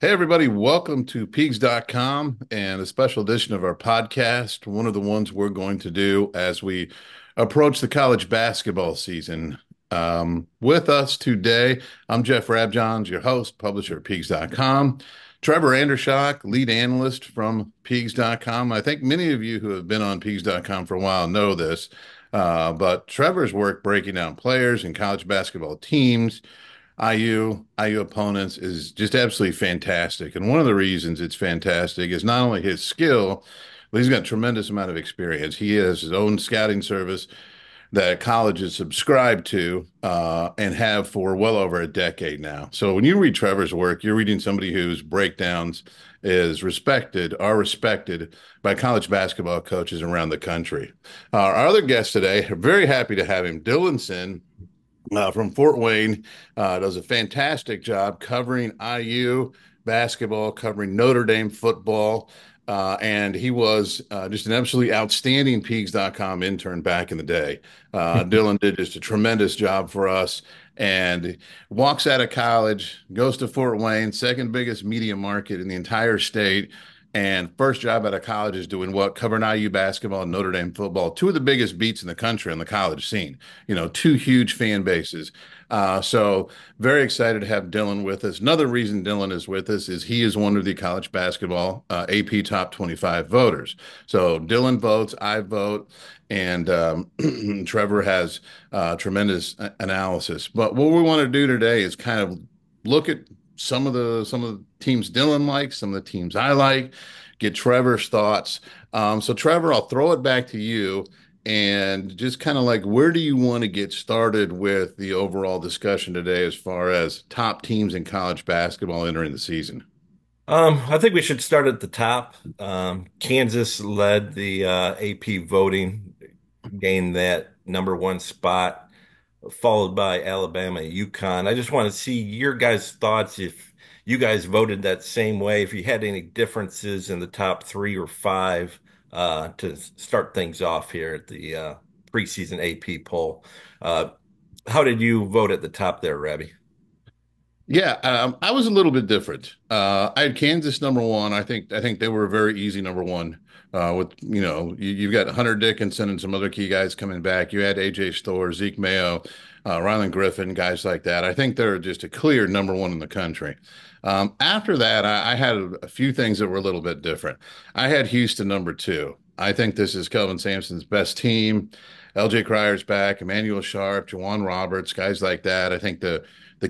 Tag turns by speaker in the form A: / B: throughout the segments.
A: Hey, everybody, welcome to Peegs.com and a special edition of our podcast. One of the ones we're going to do as we approach the college basketball season. With us today, I'm Jeff Rabjohns, your host, publisher at Peegs.com. Trevor Andershock, lead analyst from Peegs.com. I think many of you who have been on Peegs.com for a while know this, but Trevor's work breaking down players and college basketball teams, IU opponents is just absolutely fantastic. And one of the reasons it's fantastic is not only his skill, but he's got a tremendous amount of experience. He has his own scouting service that colleges subscribe to and have for well over a decade now. So when you read Trevor's work, you're reading somebody whose breakdowns are respected by college basketball coaches around the country. Our other guest today, very happy to have him, Dylan Sinn from Fort Wayne, does a fantastic job covering IU basketball, covering Notre Dame football. And he was just an absolutely outstanding Peegs.com intern back in the day. Dylan did just a tremendous job for us and walks out of college, goes to Fort Wayne, second biggest media market in the entire state. And first job out of college is doing what? Covering IU basketball and Notre Dame football, two of the biggest beats in the country on the college scene. Two huge fan bases. So very excited to have Dylan with us. Another reason Dylan is with us is he is one of the college basketball AP top 25 voters. So Dylan votes, I vote, and Trevor has tremendous analysis. But what we want to do today is kind of look at some of the teams Dylan likes, some of the teams I like, get Trevor's thoughts. So Trevor, I'll throw it back to you and just kind of like where do you want to get started with the overall discussion today as far as top teams in college basketball entering the season?
B: I think we should start at the top. Kansas led the AP voting, gained that number one spot, followed by Alabama, UConn. I just want to see your guys' thoughts if you guys voted that same way, if you had any differences in the top three or five to start things off here at the preseason AP poll. Uh, how did you vote at the top there, Rabbi?
A: Yeah, I was a little bit different. I had Kansas number one. I think they were a very easy number one. With you've got Hunter Dickinson and some other key guys coming back. You had AJ Storr, Zeke Mayo, Rylan Griffin, guys like that. I think they're just a clear number one in the country. After that, I had a few things that were a little bit different. I had Houston number two. I think this is Kelvin Sampson's best team. LJ Cryer's back, Emmanuel Sharp, Juwan Roberts, guys like that. I think the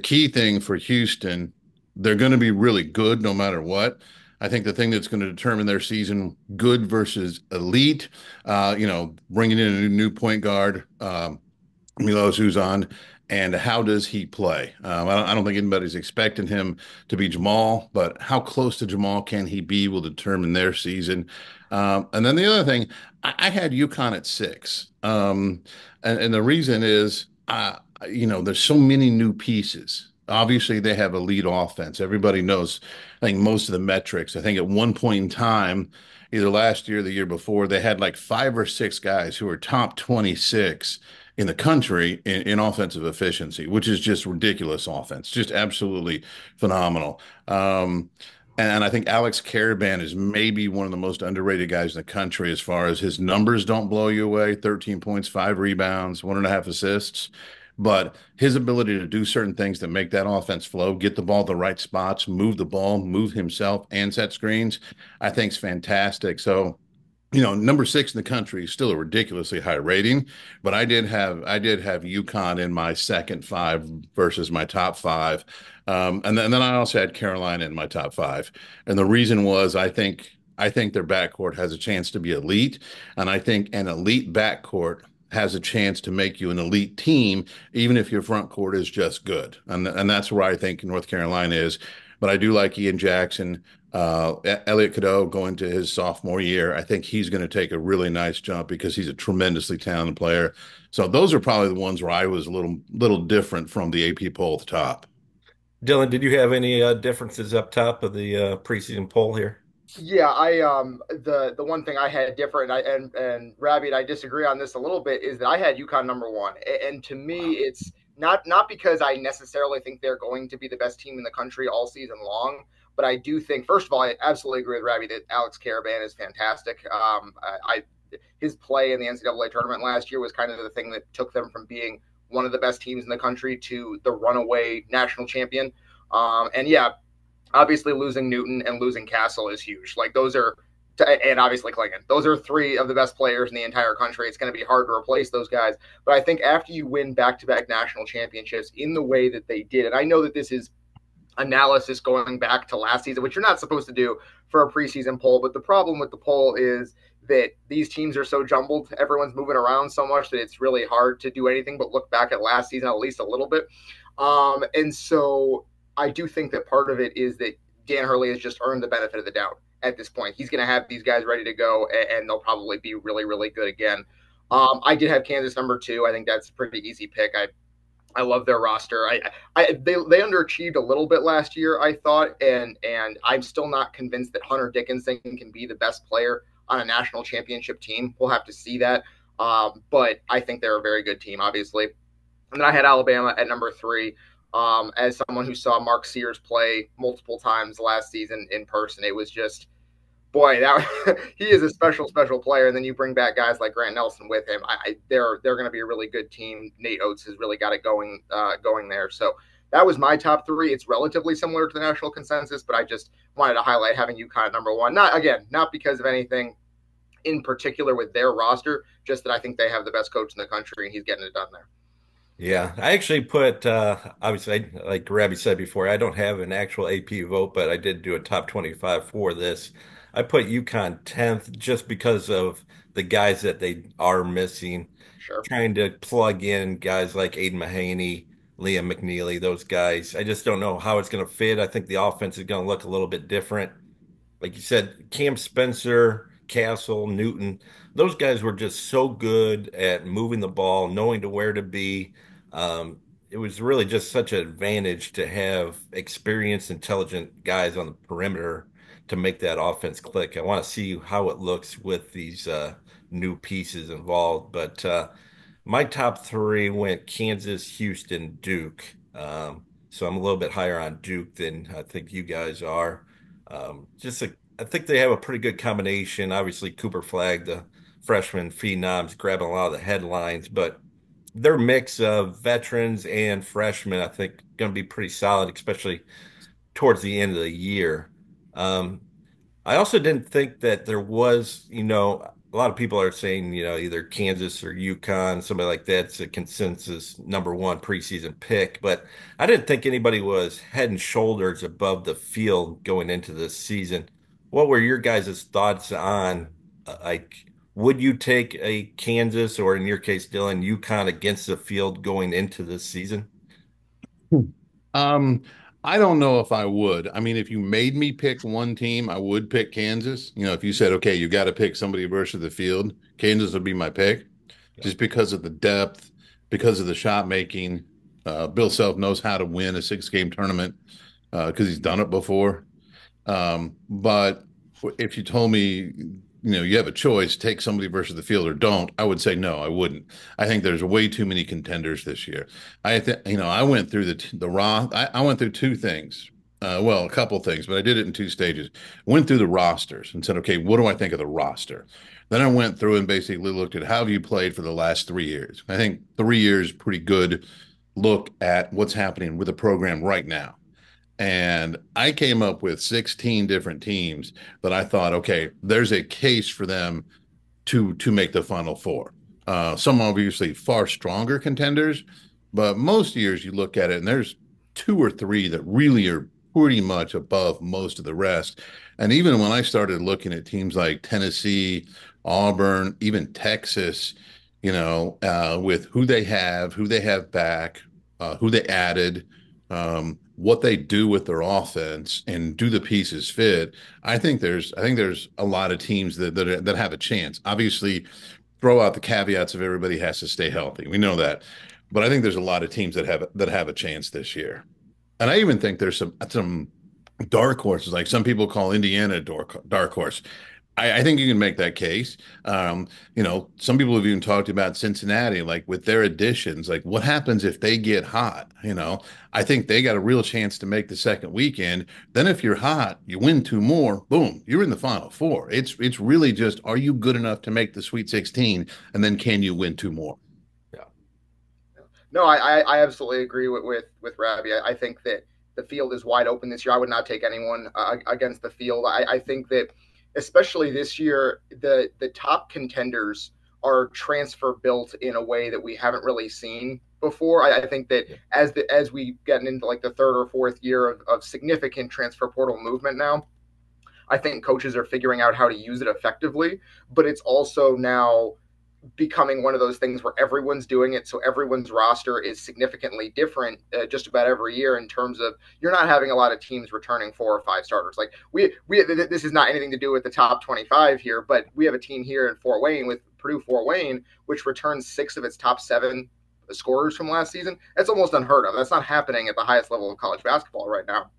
A: key thing for Houston, they're going to be really good no matter what. I think the thing that's going to determine their season, good versus elite, bringing in a new point guard, Milos Uzan, and how does he play? I don't think anybody's expecting him to be Jamal, but how close to Jamal can he be will determine their season. And then the other thing, I had UConn at six. And the reason is, there's so many new pieces. Obviously, they have a lead offense. Everybody knows, I think, most of the metrics. I think at one point in time, either last year or the year before, they had like five or six guys who were top 26 in the country in offensive efficiency, which is just ridiculous offense, just absolutely phenomenal. And I think Alex Caravan is maybe one of the most underrated guys in the country as far as his numbers don't blow you away. 13 points, five rebounds, one and a half assists. But his ability to do certain things that make that offense flow, get the ball at the right spots, move the ball, move himself, and set screens, I think is fantastic. So number six in the country is still a ridiculously high rating, but I did have UConn in my second five versus my top five, and then I also had Carolina in my top five, and the reason was I think their backcourt has a chance to be elite, and I think an elite backcourt has a chance to make you an elite team, even if your front court is just good, and that's where I think North Carolina is. But I do like Ian Jackson. Elliot Cadeau going to his sophomore year, I think he's going to take a really nice jump because he's a tremendously talented player. So those are probably the ones where I was a little different from the AP poll at the top.
B: Dylan, did you have any differences up top of the preseason poll here?
C: Yeah, the one thing I had different, and Rabbit, I disagree on this a little bit, is that I had UConn number one, and to me, it's not because I necessarily think they're going to be the best team in the country all season long, But I do think, first of all, I absolutely agree with Ravi that Alex Caravan is fantastic. His play in the NCAA tournament last year was kind of the thing that took them from being one of the best teams in the country to the runaway national champion. And yeah, obviously losing Newton and losing Castle is huge. Like those are, and obviously Klingon. Those are three of the best players in the entire country. It's going to be hard to replace those guys. But I think after you win back-to-back national championships in the way that they did, and I know that this is analysis going back to last season, which you're not supposed to do for a preseason poll. But the problem with the poll is that these teams are so jumbled, everyone's moving around so much that it's really hard to do anything but look back at last season at least a little bit. And so I do think that part of it is that Dan Hurley has just earned the benefit of the doubt at this point. He's going to have these guys ready to go, and they'll probably be really, really good again. I did have Kansas number two. I think that's a pretty easy pick. I love their roster. They underachieved a little bit last year, I thought, and I'm still not convinced that Hunter Dickinson can be the best player on a national championship team. We'll have to see that. But I think they're a very good team, obviously. And then I had Alabama at number three. As someone who saw Mark Sears play multiple times last season in person, it was just boy, that he is a special player. And then you bring back guys like Grant Nelson with him. They're going to be a really good team. Nate Oates has really got it going there. So that was my top three. It's relatively similar to the national consensus, but I just wanted to highlight having UConn at number one. Not because of anything in particular with their roster, just that I think they have the best coach in the country and he's getting it done there.
B: Yeah, I actually put obviously like Rabbi said before, I don't have an actual AP vote, but I did do a top 25 for this. I put UConn 10th just because of the guys that they are missing,
C: Sure.
B: trying to plug in guys like Aiden Mahaney, Liam McNeely, those guys. I just don't know how it's going to fit. I think the offense is going to look a little bit different. Like you said, Cam Spencer, Castle, Newton, those guys were just so good at moving the ball, knowing to where to be. It was really just such an advantage to have experienced, intelligent guys on the perimeter to make that offense click. I want to see how it looks with these new pieces involved. But my top three went Kansas, Houston, Duke. So I'm a little bit higher on Duke than I think you guys are. I think they have a pretty good combination. Obviously, Cooper Flag, the freshman phenoms, grabbing a lot of the headlines, but their mix of veterans and freshmen, I think, going to be pretty solid, especially towards the end of the year. Um, I also didn't think that there was, a lot of people are saying, either Kansas or UConn, somebody like that's a consensus number one preseason pick. But I didn't think anybody was head and shoulders above the field going into this season. What were your guys' thoughts on, like, would you take a Kansas or in your case, Dylan, UConn against the field going into this season?
A: Um, I don't know if I would. I mean, if you made me pick one team, I would pick Kansas. If you said, okay, you got to pick somebody versus the field, Kansas would be my pick
B: Yeah.
A: just because of the depth, because of the shot making. Bill Self knows how to win a six-game tournament because he's done it before. But if you told me, you have a choice, take somebody versus the field or don't, I would say no, I wouldn't. I think there's way too many contenders this year. I think, I went through the raw. I went through two things. Well, a couple things, but I did it in two stages. Went through the rosters and said, okay, what do I think of the roster? Then I went through and basically looked at how have you played for the last 3 years. I think 3 years pretty good look at what's happening with the program right now. And I came up with 16 different teams that I thought, okay, there's a case for them to make the Final Four. Some obviously far stronger contenders, but most years you look at it and there's two or three that really are pretty much above most of the rest. And even when I started looking at teams like Tennessee, Auburn, even Texas, with who they have back, who they added, what they do with their offense, and do the pieces fit. I think there's a lot of teams that have a chance. Obviously, throw out the caveats of everybody has to stay healthy. We know that, but I think there's a lot of teams that have a chance this year. And I even think there's some dark horses. Like some people call Indiana a dark horse. I think you can make that case. Some people have even talked about Cincinnati, like with their additions, like what happens if they get hot? I think they got a real chance to make the second weekend. Then if you're hot, you win two more, boom, you're in the final four. It's really just, are you good enough to make the Sweet 16? And then can you win two more?
B: Yeah.
C: No, I absolutely agree with Ravi. I think that the field is wide open this year. I would not take anyone against the field. I think that especially this year, the top contenders are transfer built in a way that we haven't really seen before. I think that
B: Yeah.
C: as we get into like the third or fourth year of significant transfer portal movement now, I think coaches are figuring out how to use it effectively. But it's also now becoming one of those things where everyone's doing it, so everyone's roster is significantly different just about every year in terms of you're not having a lot of teams returning 4 or 5 starters. Like we this is not anything to do with the top 25 here, but we have a team here in Fort Wayne with Purdue Fort Wayne, which returns 6 of its top 7 scorers from last season. That's almost unheard of. That's not happening at the highest level of college basketball right now.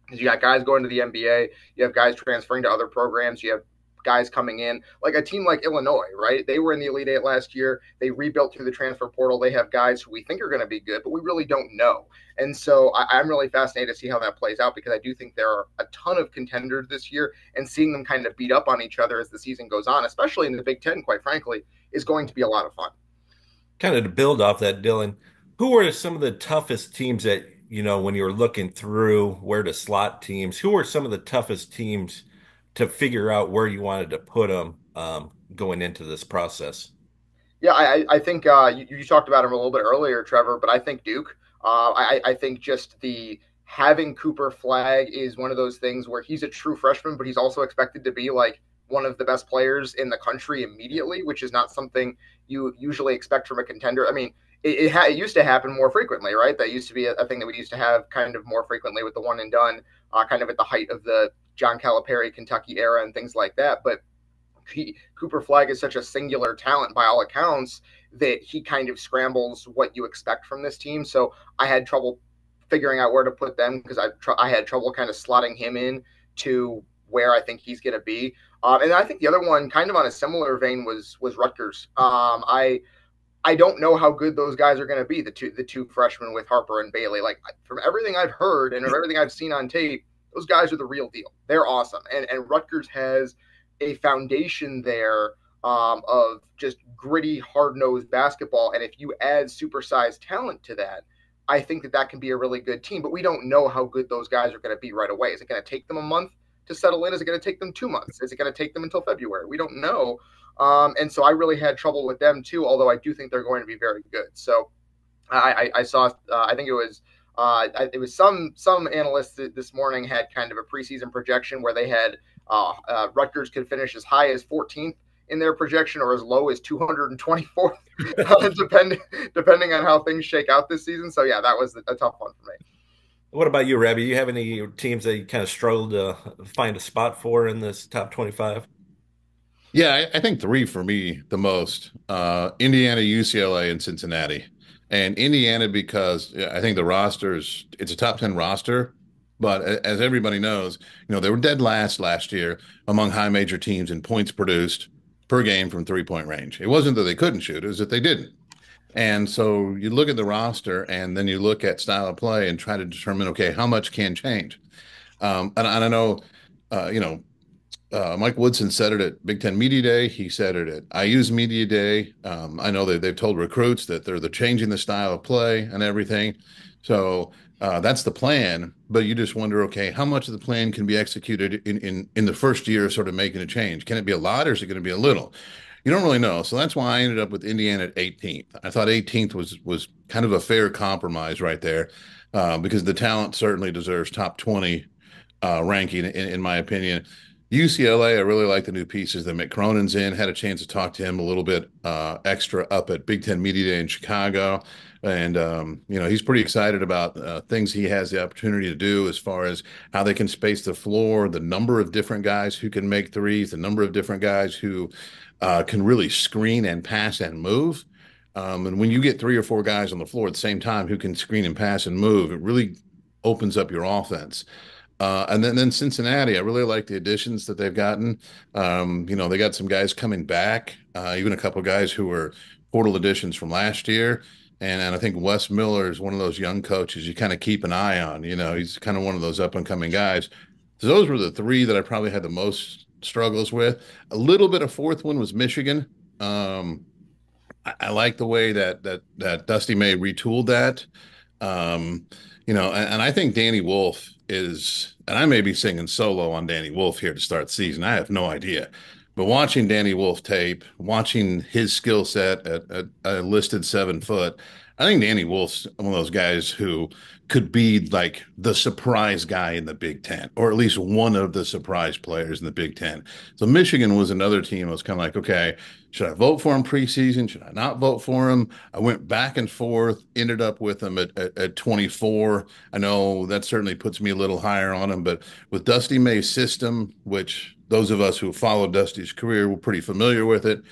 C: You got guys going to the NBA, you have guys transferring to other programs, you have guys coming in, like a team like Illinois, right? They were in the Elite Eight last year. They rebuilt through the transfer portal. They have guys who we think are going to be good, but we really don't know. And so I'm really fascinated to see how that plays out because I do think there are a ton of contenders this year, and seeing them kind of beat up on each other as the season goes on, especially in the Big Ten, quite frankly, is going to be a lot of fun.
B: Kind of to build off that, Dylan, who were some of the toughest teams that, when you were looking through where to slot teams, who were some of the toughest teams to figure out where you wanted to put them going into this process?
C: Yeah, I think you talked about him a little bit earlier, Trevor, but I think Duke. I think just the having Cooper Flag is one of those things where he's a true freshman, but he's also expected to be like one of the best players in the country immediately, which is not something you usually expect from a contender. I mean, it used to happen more frequently, right? That used to be a thing that we used to have kind of more frequently with the one and done, kind of at the height of the John Calipari Kentucky era and things like that. But Cooper Flag is such a singular talent by all accounts that he kind of scrambles what you expect from this team. So I had trouble figuring out where to put them because I had trouble kind of slotting him in to where I think he's going to be. And I think the other one, kind of on a similar vein, was Rutgers. I don't know how good those guys are going to be. The two freshmen with Harper and Bailey. Like from everything I've heard and everything I've seen on tape, those guys are the real deal. They're awesome, and Rutgers has a foundation there of just gritty, hard nosed basketball. And if you add supersized talent to that, I think that can be a really good team. But we don't know how good those guys are going to be right away. Is it going to take them a month to settle in? Is it going to take them 2 months? Is it going to take them until February? We don't know. And so I really had trouble with them too, although I do think they're going to be very good. So I saw, I think it was some analysts this morning had kind of a preseason projection where they had Rutgers could finish as high as 14th in their projection or as low as 224th, depending on how things shake out this season. So yeah, that was a tough one for me.
B: What about you, Rabbi? You have any teams that you kind of struggled to find a spot for in this top 25?
A: Yeah, I think three for me the most. Indiana, UCLA, and Cincinnati. And Indiana because yeah, I think the roster it's a top 10 roster, but as everybody knows, they were dead last year among high major teams in points produced per game from three-point range. It wasn't that they couldn't shoot, it was that they didn't. And so you look at the roster and then you look at style of play and try to determine, okay, how much can change? And I know, you know, Mike Woodson said it at Big Ten Media Day. He said it at IU's Media Day. I know they've told recruits that they're changing the style of play and everything. So that's the plan. But you just wonder, okay, how much of the plan can be executed in the first year of sort of making a change? Can it be a lot or is it going to be a little? You don't really know. So that's why I ended up with Indiana at 18th. I thought 18th was kind of a fair compromise right there because the talent certainly deserves top 20 ranking in my opinion. UCLA, I really like the new pieces that Mick Cronin's in. Had a chance to talk to him a little bit extra up at Big Ten Media Day in Chicago. And, he's pretty excited about things he has the opportunity to do as far as how they can space the floor, the number of different guys who can make threes, the number of different guys who can really screen and pass and move. And when you get three or four guys on the floor at the same time who can screen and pass and move, it really opens up your offense. And then Cincinnati, I really like the additions that they've gotten. They got some guys coming back, even a couple guys who were portal additions from last year. And I think Wes Miller is one of those young coaches you kind of keep an eye on. He's kind of one of those up and coming guys. So those were the three that I probably had the most struggles with. A little bit of fourth one was Michigan. Um, I like the way that Dusty May retooled that. Um, and I think Danny Wolf is, and I may be singing solo on Danny Wolf here to start the season. I have no idea. But watching Danny Wolf tape, watching his skill set at a listed 7 foot, I think Danny Wolf's one of those guys who could be like the surprise guy in the Big Ten, or at least one of the surprise players in the Big Ten. So Michigan was another team I was kind of like, okay, should I vote for him preseason? Should I not vote for him? I went back and forth, ended up with him at 24. I know that certainly puts me a little higher on him, but with Dusty May's system, which those of us who followed Dusty's career were pretty familiar with it,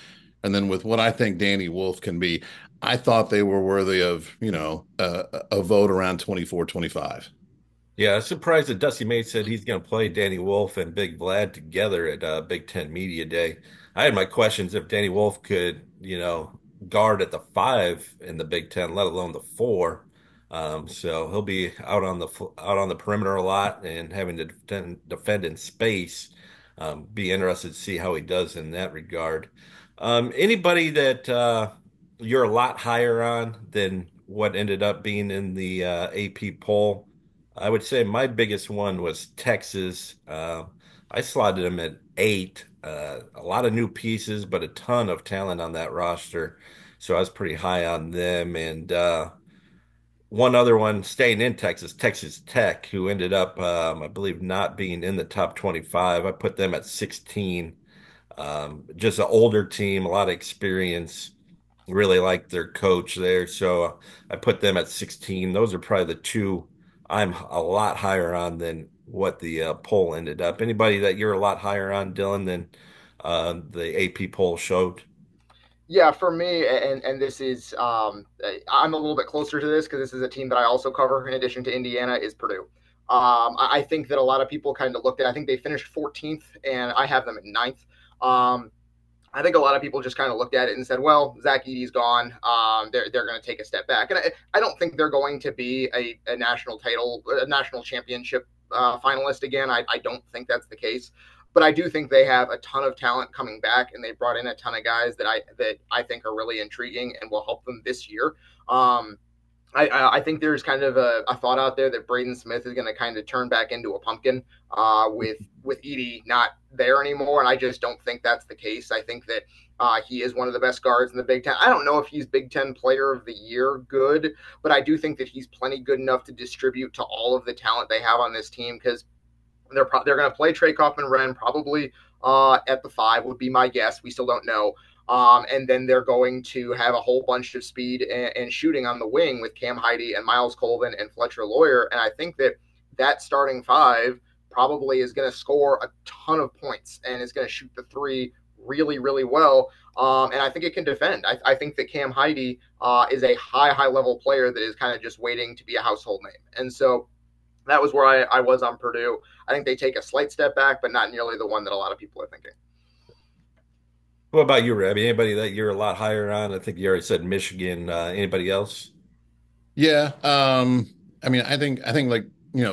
A: and then with what I think Danny Wolf can be, I thought they were worthy of, a vote around 24, 25.
B: Yeah, I'm surprised that Dusty May said he's going to play Danny Wolf and Big Vlad together at Big Ten Media Day. I had my questions if Danny Wolf could, guard at the five in the Big Ten, let alone the four. So he'll be out on the perimeter a lot and having to defend in space. Be interested to see how he does in that regard. Anybody that you're a lot higher on than what ended up being in the AP poll? I would say my biggest one was Texas. I slotted them at 8. A lot of new pieces, but a ton of talent on that roster. So I was pretty high on them. And one other one staying in Texas, Texas Tech, who ended up, I believe, not being in the top 25. I put them at 16. Just an older team, a lot of experience. Really like their coach there. So I put them at 16. Those are probably the two I'm a lot higher on than what the poll ended up. Anybody that you're a lot higher on, Dylan, than the AP poll showed?
C: Yeah, for me, and this is I'm a little bit closer to this because this is a team that I also cover in addition to Indiana is Purdue. I think that a lot of people kind of looked at. I think they finished 14th, and I have them at ninth. I think a lot of people just kind of looked at it and said, "Well, Zach Edey's gone. They're going to take a step back." And I don't think they're going to be a national title, a national championship finalist again. I don't think that's the case. But I do think they have a ton of talent coming back, and they brought in a ton of guys that I think are really intriguing and will help them this year. Um, I think there's kind of a thought out there that Braden Smith is going to kind of turn back into a pumpkin with Edey not there anymore, and I just don't think that's the case. I think that he is one of the best guards in the Big Ten. I don't know if he's Big Ten Player of the Year good, but I do think that he's plenty good enough to distribute to all of the talent they have on this team because they're going to play Trey Kaufman-Renn probably at the 5 would be my guess. We still don't know. And then they're going to have a whole bunch of speed and shooting on the wing with Cam Heide and Miles Colvin and Fletcher Lawyer. And I think that starting 5 probably is going to score a ton of points and is going to shoot the 3 really, really well. And I think it can defend. I think that Cam Heide is a high level player that is kind of just waiting to be a household name. And so that was where I was on Purdue. I think they take a slight step back, but not nearly the one that a lot of people are thinking.
B: What about you, Rabbi? Anybody that you're a lot higher on? I think you already said Michigan. Anybody else?
A: Yeah. I mean, I think like,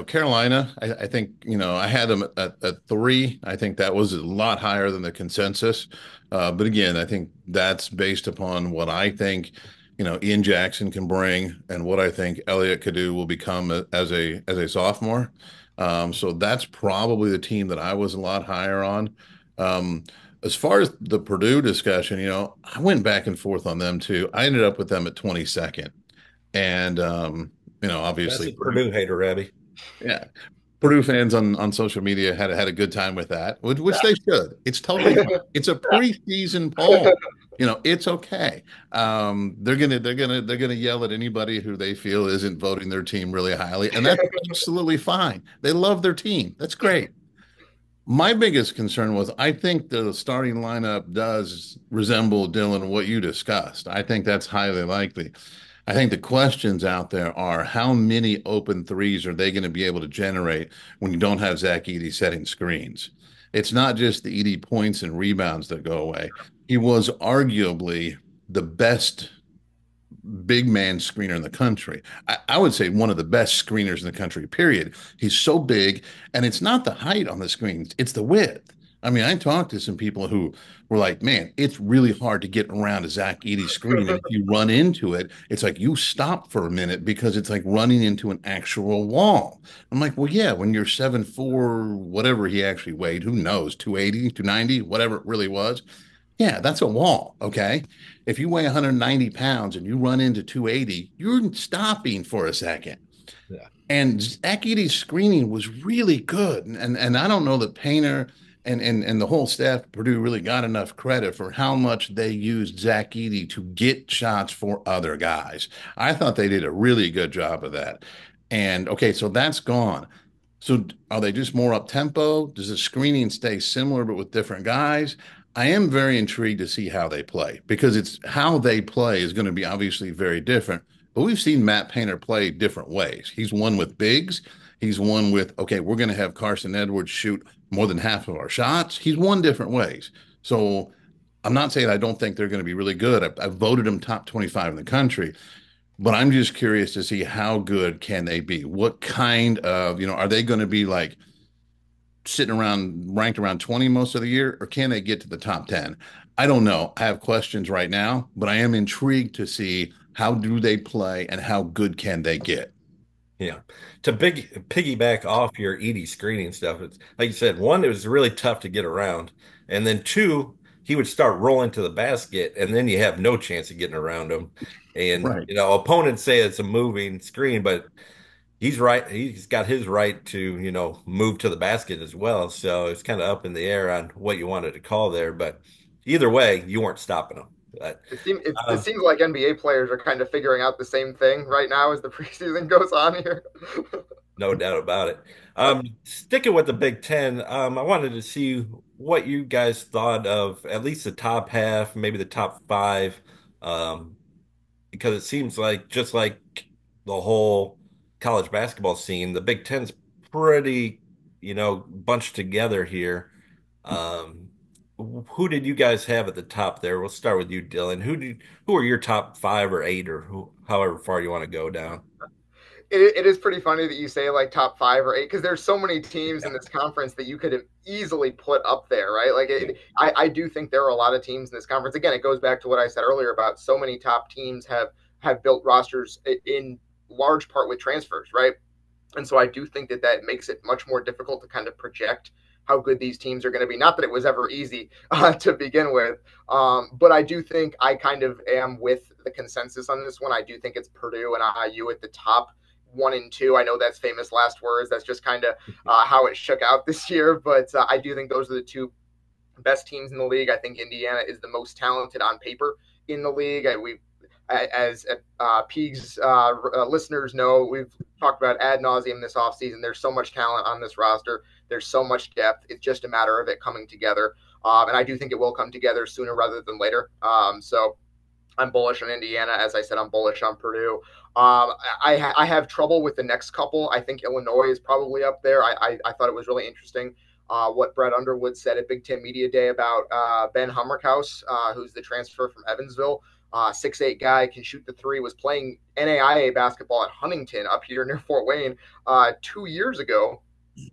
A: Carolina, I think, I had them at 3. I think that was a lot higher than the consensus. But again, I think that's based upon what I think, Ian Jackson can bring and what I think Elliott could do will become as a sophomore. So that's probably the team that I was a lot higher on. Um, as far as the Purdue discussion, I went back and forth on them too. I ended up with them at 22nd. And
B: That's
A: obviously
B: a Purdue hater, Rabbi.
A: yeah. Purdue fans on social media had a good time with that, which they should. It's totally fine. It's a preseason poll. It's okay. They're gonna yell at anybody who they feel isn't voting their team really highly, and that's absolutely fine. They love their team. That's great. My biggest concern was I think the starting lineup does resemble Dylan what you discussed. I think that's highly likely. I think the questions out there are how many open threes are they going to be able to generate when you don't have Zach Edey setting screens? It's not just the Edey points and rebounds that go away. He was arguably the best big man screener in the country. I would say one of the best screeners in the country, period. He's so big, and it's not the height on the screen, it's the width. I mean, I talked to some people who were like, man, it's really hard to get around a Zach Edey screen. And if you run into it, it's like you stop for a minute because it's like running into an actual wall. I'm like, well, yeah, when you're 7'4", whatever he actually weighed, who knows, 280, 290, whatever it really was. Yeah, that's a wall. Okay. If you weigh 190 pounds and you run into 280, you're stopping for a second.
B: Yeah.
A: And Zach Edey's screening was really good. And I don't know that Painter and the whole staff at Purdue really got enough credit for how much they used Zach Edey to get shots for other guys. I thought they did a really good job of that. And okay, so that's gone. So are they just more up tempo? Does the screening stay similar but with different guys? I am very intrigued to see how they play because it's how they play is going to be obviously very different. But we've seen Matt Painter play different ways. He's won with bigs. He's won with, okay, we're going to have Carson Edwards shoot more than half of our shots. He's won different ways. So I'm not saying I don't think they're going to be really good. I voted them top 25 in the country, but I'm just curious to see how good can they be? What kind of, are they going to be like sitting around ranked around 20 most of the year, or can they get to the top 10? I don't know. I have questions right now, but I am intrigued to see how do they play and how good can they get.
B: Yeah. To big piggyback off your Edie screening stuff, it's like you said, one, it was really tough to get around. And then two, he would start rolling to the basket, and then you have no chance of getting around him. And
A: Right.
B: opponents say it's a moving screen, but he's right. He's got his right to, move to the basket as well. So it's kind of up in the air on what you wanted to call there. But either way, you weren't stopping him. But,
C: It seems like NBA players are kind of figuring out the same thing right now as the preseason goes on here.
B: no doubt about it. Sticking with the Big Ten, I wanted to see what you guys thought of at least the top half, maybe the top five, um, because it seems like just like the whole college basketball scene, the Big Ten's pretty, bunched together here. Um, who did you guys have at the top there? We'll start with you, Dylan. Who are your top five or eight, or however far you want to go down?
C: It is pretty funny that you say like top 5 or 8 because there's so many teams in this conference that you could have easily put up there, right? I do think there are a lot of teams in this conference. Again, it goes back to what I said earlier about so many top teams have built rosters in large part with transfers, right? And so I do think that that makes it much more difficult to kind of project how good these teams are going to be. Not that it was ever easy to begin with, but I do think I kind of am with the consensus on this one. I do think it's Purdue and IU at the top 1 and 2. I know that's famous last words. That's just kind of how it shook out this year. But I do think those are the two best teams in the league. I think Indiana is the most talented on paper in the league. We, as Peegs listeners know, we've talked about ad nauseum this offseason. There's so much talent on this roster. There's so much depth. It's just a matter of it coming together. And I do think it will come together sooner rather than later. So I'm bullish on Indiana. As I said, I'm bullish on Purdue. I have trouble with the next couple. I think Illinois is probably up there. I thought it was really interesting what Brett Underwood said at Big Ten Media Day about Ben Hummerkaus, who's the transfer from Evansville. 6'8" guy, can shoot the three, was playing NAIA basketball at Huntington up here near Fort Wayne 2 years ago.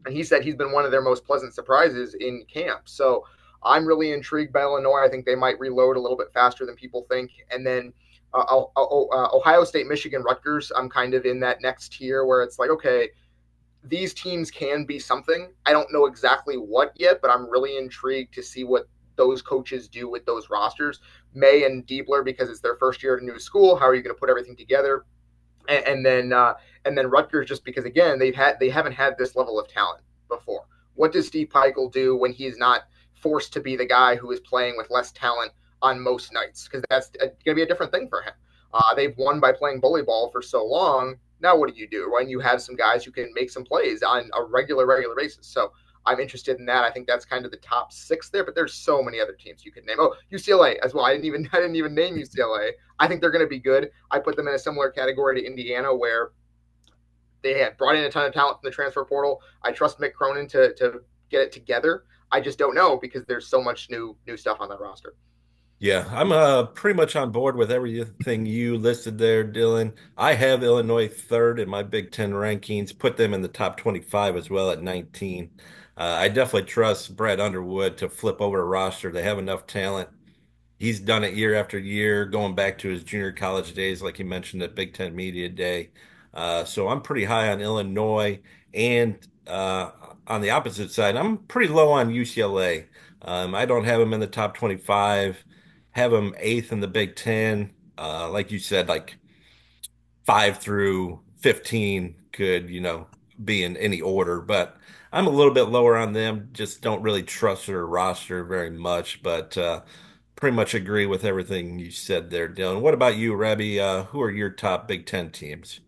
C: And he said he's been one of their most pleasant surprises in camp. So I'm really intrigued by Illinois. I think they might reload a little bit faster than people think. And then Ohio State, Michigan, Rutgers, I'm kind of in that next tier where it's like, okay, these teams can be something. I don't know exactly what yet, but I'm really intrigued to see what those coaches do with those rosters. May and Diebler, because it's their first year at a new school. How are you going to put everything together? And then Rutgers, just because again they haven't had this level of talent before. What does Steve Peichel do when he's not forced to be the guy who is playing with less talent on most nights? Because that's going to be a different thing for him. They've won by playing bully ball for so long. Now what do you do when you have some guys who can make some plays on a regular basis? So I'm interested in that. I think that's kind of the top six there, but there's so many other teams you could name. Oh, UCLA as well. I didn't even name UCLA. I think they're going to be good. I put them in a similar category to Indiana, where they had brought in a ton of talent from the transfer portal. I trust Mick Cronin to get it together. I just don't know because there's so much new stuff on that roster.
B: Yeah, I'm pretty much on board with everything you listed there, Dylan. I have Illinois third in my Big Ten rankings, put them in the top 25 as well at 19. I definitely trust Brad Underwood to flip over a roster. They have enough talent. He's done it year after year, going back to his junior college days, like you mentioned at Big Ten Media Day. So I'm pretty high on Illinois, and on the opposite side, I'm pretty low on UCLA. I don't have them in the top 25. Have them eighth in the Big Ten. Like you said, like 5 through 15 could, be in any order, but I'm a little bit lower on them. Just don't really trust their roster very much, but pretty much agree with everything you said there, Dylan. What about you, Rabbi? Who are your top Big Ten teams?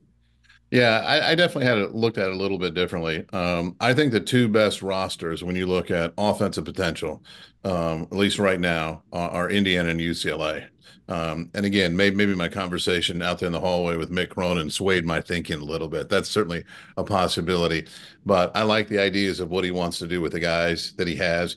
A: Yeah, I definitely had it looked at it a little bit differently. I think the two best rosters when you look at offensive potential, at least right now, are Indiana and UCLA. And again, maybe my conversation out there in the hallway with Mick Cronin swayed my thinking a little bit. That's certainly a possibility. But I like the ideas of what he wants to do with the guys that he has.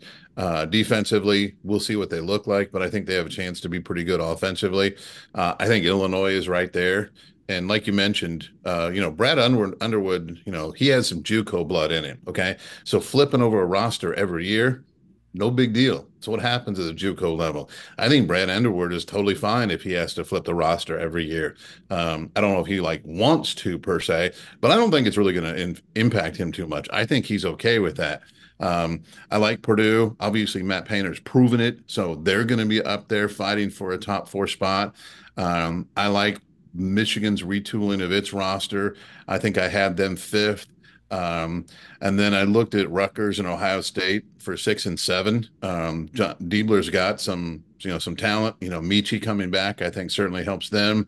A: Defensively, we'll see what they look like, but I think they have a chance to be pretty good offensively. I think Illinois is right there. And like you mentioned, Brad Underwood, he has some JUCO blood in him. Okay. So flipping over a roster every year, no big deal. So what happens at the JUCO level? I think Brad Underwood is totally fine if he has to flip the roster every year. I don't know if he like wants to per se, but I don't think it's really going to impact him too much. I think he's okay with that. I like Purdue. Obviously, Matt Painter's proven it, so they're going to be up there fighting for a top four spot. I like Michigan's retooling of its roster. I think I had them fifth. And then I looked at Rutgers and Ohio State for 6 and 7. John Diebler's got some talent. Michi coming back, I think certainly helps them.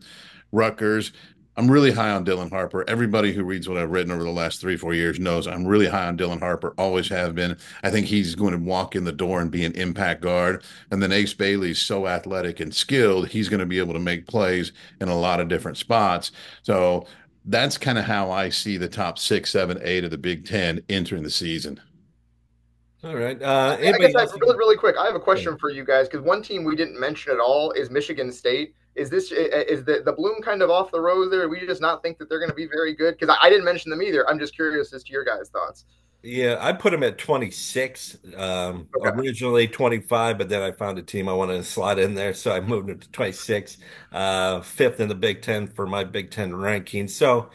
A: Rutgers. I'm really high on Dylan Harper. Everybody who reads what I've written over the last 3, 4 years knows I'm really high on Dylan Harper. Always have been. I think he's going to walk in the door and be an impact guard. And then Ace Bailey's so athletic and skilled, he's going to be able to make plays in a lot of different spots. So that's kind of how I see the top 6, 7, 8 of the Big Ten entering the season.
B: All right.
C: I guess
B: Anybody else?
C: really quick. I have a question for you guys because one team we didn't mention at all is Michigan State. Is the bloom kind of off the rose there? We just not think that they're going to be very good because I didn't mention them either. I'm just curious as to your guys' thoughts.
B: Yeah, I put him at 26,
C: Okay.
B: originally 25, but then I found a team I wanted to slot in there, so I moved him to 26, fifth in the Big Ten for my Big Ten ranking. So,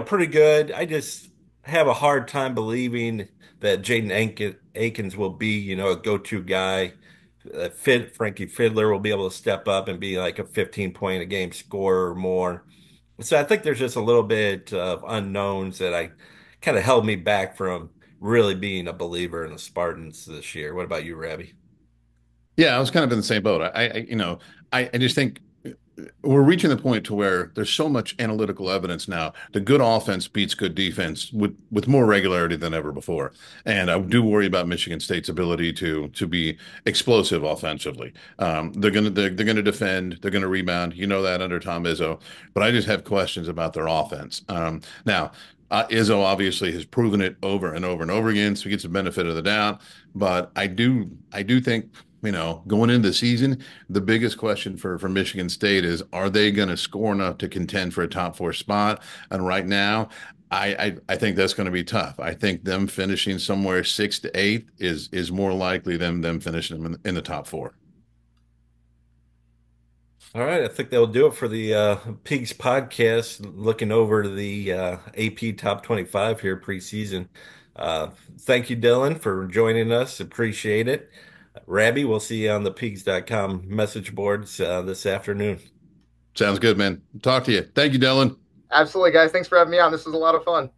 B: pretty good. I just have a hard time believing that Akins will be, a go-to guy. Frankie Fiddler will be able to step up and be like a 15 point a game scorer or more. So I think there's just a little bit of unknowns that I kind of held me back from really being a believer in the Spartans this year. What about you, Rabbi?
A: Yeah, I was kind of in the same boat. I just think we're reaching the point to where there's so much analytical evidence now. The good offense beats good defense with more regularity than ever before. And I do worry about Michigan State's ability to be explosive offensively. They're gonna defend, they're gonna rebound. You know that under Tom Izzo, but I just have questions about their offense. Now. Izzo obviously has proven it over and over and over again, so he gets the benefit of the doubt. But I do think going into the season, the biggest question for Michigan State is, are they going to score enough to contend for a top four spot? And right now, I think that's going to be tough. I think them finishing somewhere 6 to 8 is more likely than them finishing them in the top four.
B: All right, I think that'll do it for the Pigs podcast, looking over the AP Top 25 here preseason. Uh, Thank you, Dylan, for joining us. Appreciate it. Rabbi, we'll see you on the Peegs.com message boards this afternoon.
A: Sounds good, man. Talk to you. Thank you, Dylan.
C: Absolutely, guys. Thanks for having me on. This was a lot of fun.